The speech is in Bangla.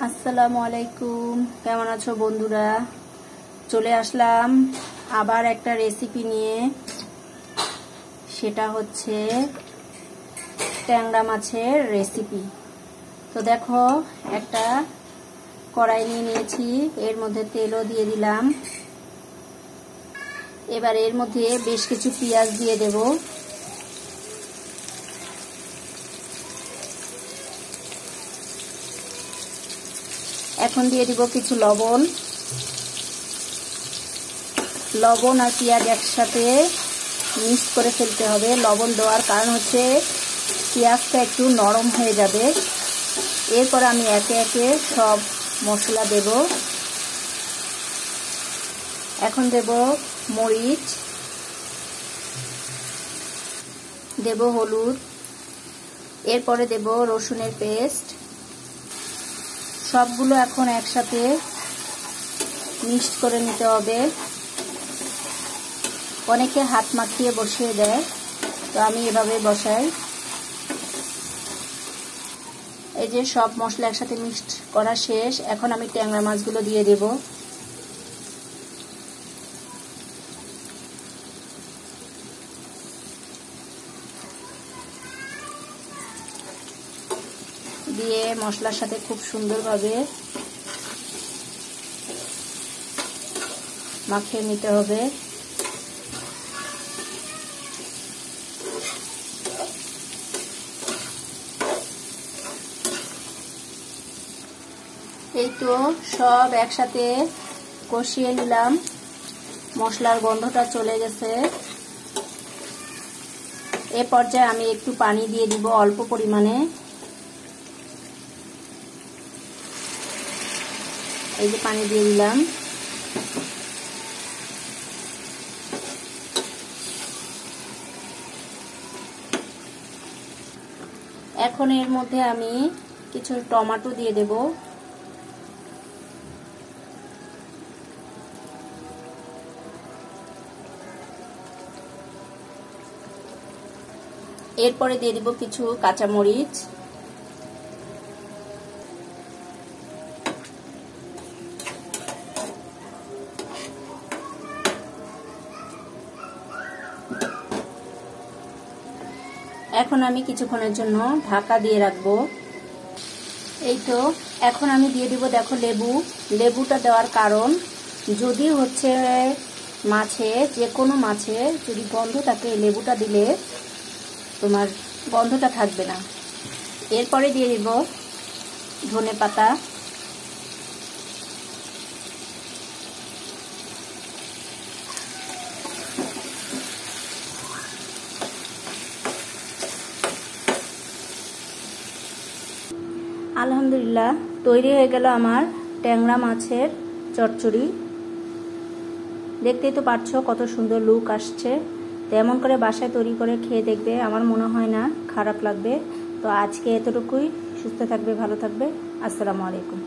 আসসালামু আলাইকুম, কেমন আছো বন্ধুরা? চলে আসলাম আবার একটা রেসিপি নিয়ে। সেটা হচ্ছে ট্যাংরা মাছের রেসিপি। তো দেখো, একটা কড়াই নিয়ে নিয়েছি, এর মধ্যে তেলও দিয়ে দিলাম। এবার এর মধ্যে বেশ কিছু পেঁয়াজ দিয়ে দেব। এখন দিয়ে দিব কিছু লবণ। লবণ আর পেঁয়াজ একসাথে মিক্স করে ফেলতে হবে। লবণ দেওয়ার কারণ হচ্ছে পেঁয়াজটা একটু নরম হয়ে যাবে। এরপর আমি একে একে সব মশলা দেব। এখন দেব মরিচ, দেব হলুদ, এরপরে দেব রসুনের পেস্ট। সবগুলো এখন একসাথে মিক্সড করে নিতে হবে। অনেকে হাত মাখিয়ে বসিয়ে দেয়, তো আমি এভাবে বসাই। এই যে সব মশলা একসাথে মিক্সড করা শেষ। এখন আমি ট্যাংরা মাছগুলো দিয়ে দেব। দিয়ে মশলার সাথে খুব সুন্দরভাবে মাখিয়ে নিতে হবে। এই তো সব একসাথে কষিয়ে নিলাম। মশলার গন্ধটা চলে গেছে। এ পর্যায়ে আমি একটু পানি দিয়ে দিব অল্প পরিমাণে। এই যে পানি দিয়ে দিলাম। এখন এর মধ্যে আমি কিছু টমেটো দিয়ে দেব। এরপরে দিয়ে দিব কিছু কাঁচামরিচ। এখন আমি কিছুক্ষণের জন্য ঢাকা দিয়ে রাখবো। এই তো এখন আমি দিয়ে দিব, দেখো, লেবু। লেবুটা দেওয়ার কারণ, যদি হচ্ছে মাছে, যে কোনো মাছে যদি গন্ধ থাকে, লেবুটা দিলে তোমার গন্ধটা থাকবে না। এরপরে দিয়ে দিব ধনেপাতা। আলহামদুলিল্লাহ, তৈরি হয়ে গেল আমার ট্যাংরা মাছের চচ্চড়ি। দেখতেই তো পাচ্ছো কত সুন্দর লুক আসছে। তেমন করে বাসায় তৈরি করে খেয়ে দেখবে, আমার মনে হয় না খারাপ লাগবে। তো আজকে এতটুকুই। সুস্থ থাকবে, ভালো থাকবে। আসসালামু আলাইকুম।